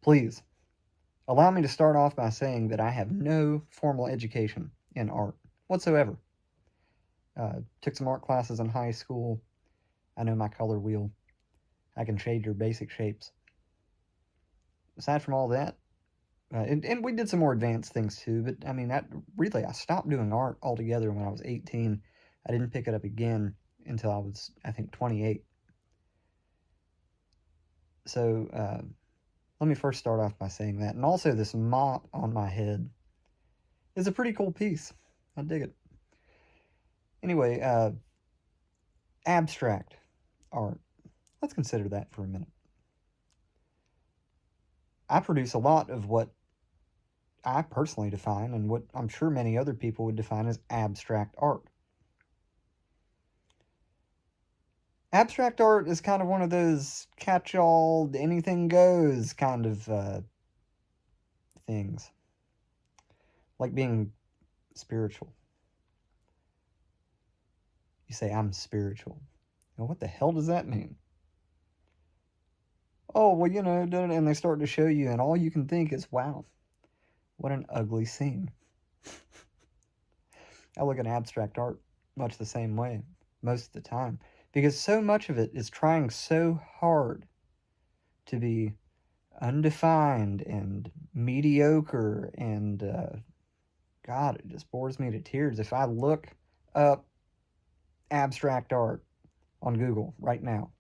Please, allow me to start off by saying that I have no formal education in art whatsoever. Took some art classes in high school. I know my color wheel. I can shade your basic shapes. Aside from all that, and we did some more advanced things too, but I mean, I stopped doing art altogether when I was 18. I didn't pick it up again until I was, I think, 28. So, let me first start off by saying that. And also, this mop on my head is a pretty cool piece. I dig it. Anyway, abstract art. Let's consider that for a minute. I produce a lot of what I personally define and what I'm sure many other people would define as abstract art. Abstract art is kind of one of those catch-all, anything goes kind of things. Like being spiritual. You say, I'm spiritual. Now, what the hell does that mean? Oh, well, and they start to show you, and all you can think is, wow, what an ugly scene. I look at abstract art much the same way, most of the time, because so much of it is trying so hard to be undefined and mediocre, and God, it just bores me to tears. If I look up abstract art on Google right now,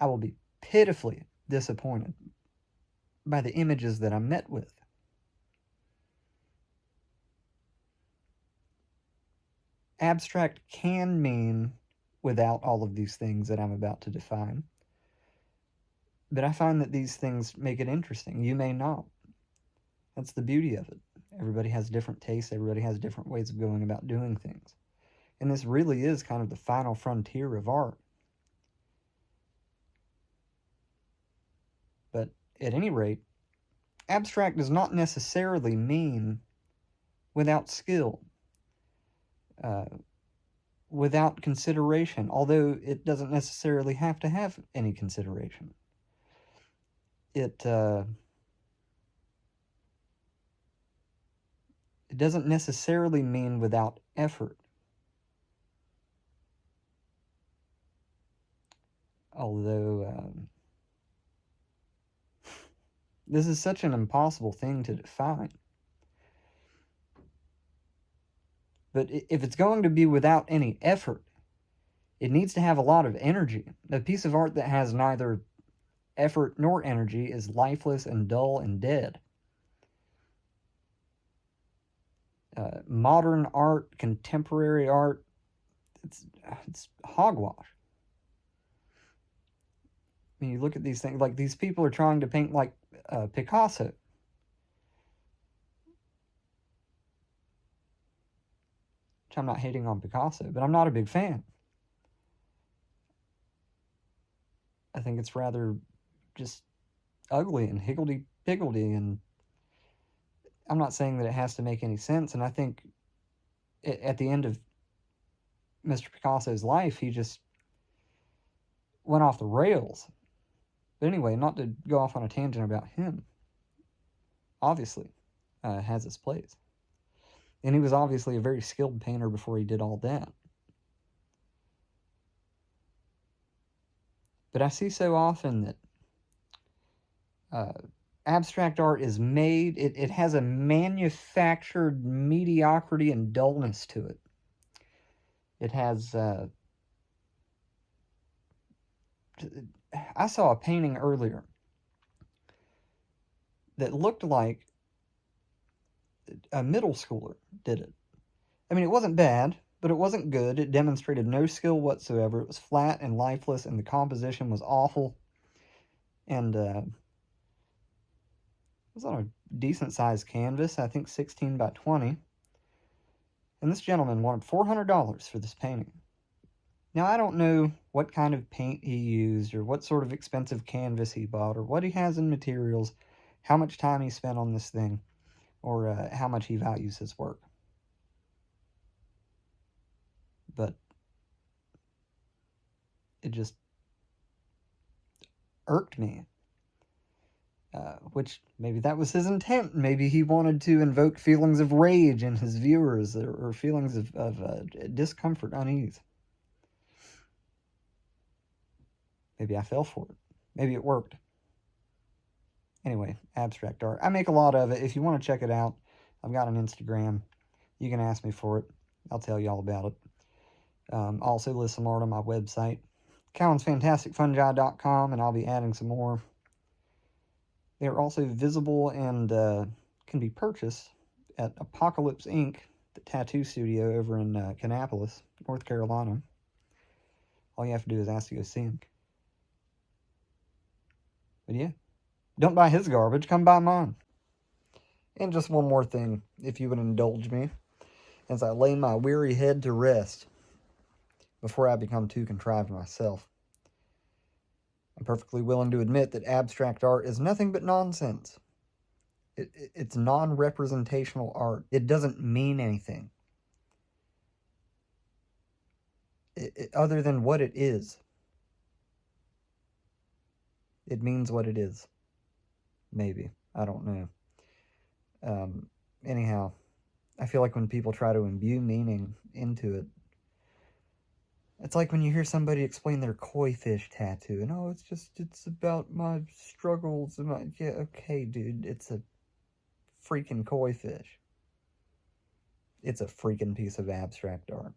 I will be pitifully disappointed by the images that I'm met with. Abstract can mean without all of these things that I'm about to define, but I find that these things make it interesting. You may not. That's the beauty of it. Everybody has different tastes, everybody has different ways of going about doing things. And this really is kind of the final frontier of art. But at any rate, abstract does not necessarily mean without skill, without consideration, although it doesn't necessarily have to have any consideration. It doesn't necessarily mean without effort. Although, this is such an impossible thing to define. But if it's going to be without any effort, it needs to have a lot of energy. A piece of art that has neither effort nor energy is lifeless and dull and dead. Modern art, contemporary art, it's hogwash. I mean, you look at these things, like these people are trying to paint like Picasso. Which I'm not hating on Picasso, but I'm not a big fan. I think it's rather just ugly and higgledy-piggledy, and I'm not saying that it has to make any sense, and I think at the end of Mr. Picasso's life, he just went off the rails. But anyway, not to go off on a tangent about him, obviously has its place. And he was obviously a very skilled painter before he did all that. But I see so often that abstract art is made, it has a manufactured mediocrity and dullness to it. It has, I saw a painting earlier that looked like a middle schooler did it. I mean, it wasn't bad, but it wasn't good. It demonstrated no skill whatsoever. It was flat and lifeless, and the composition was awful. And it was on a decent-sized canvas, I think 16 by 20. And this gentleman wanted $400 for this painting. Now, I don't know what kind of paint he used, or what sort of expensive canvas he bought, or what he has in materials, how much time he spent on this thing, or how much he values his work. But it just irked me. which maybe that was his intent. Maybe he wanted to invoke feelings of rage in his viewers, or feelings of discomfort, unease. Maybe I fell for it. Maybe it worked. Anyway, abstract art. I make a lot of it. If you want to check it out, I've got an Instagram. You can ask me for it. I'll tell you all about it. Also list some art on my website, CallensFantasticFungi.com, and I'll be adding some more. They're also visible and can be purchased at Apocalypse Inc., the tattoo studio over in Kannapolis, North Carolina. All you have to do is ask to go see him. But yeah, don't buy his garbage, come buy mine. And just one more thing, if you would indulge me, as I lay my weary head to rest before I become too contrived myself. I'm perfectly willing to admit that abstract art is nothing but nonsense. It's non-representational art. It doesn't mean anything other than what it is. It means what it is. Maybe. I don't know. Anyhow, I feel like when people try to imbue meaning into it, it's like when you hear somebody explain their koi fish tattoo, and it's about my struggles, and yeah, okay, dude, it's a freaking koi fish. It's a freaking piece of abstract art.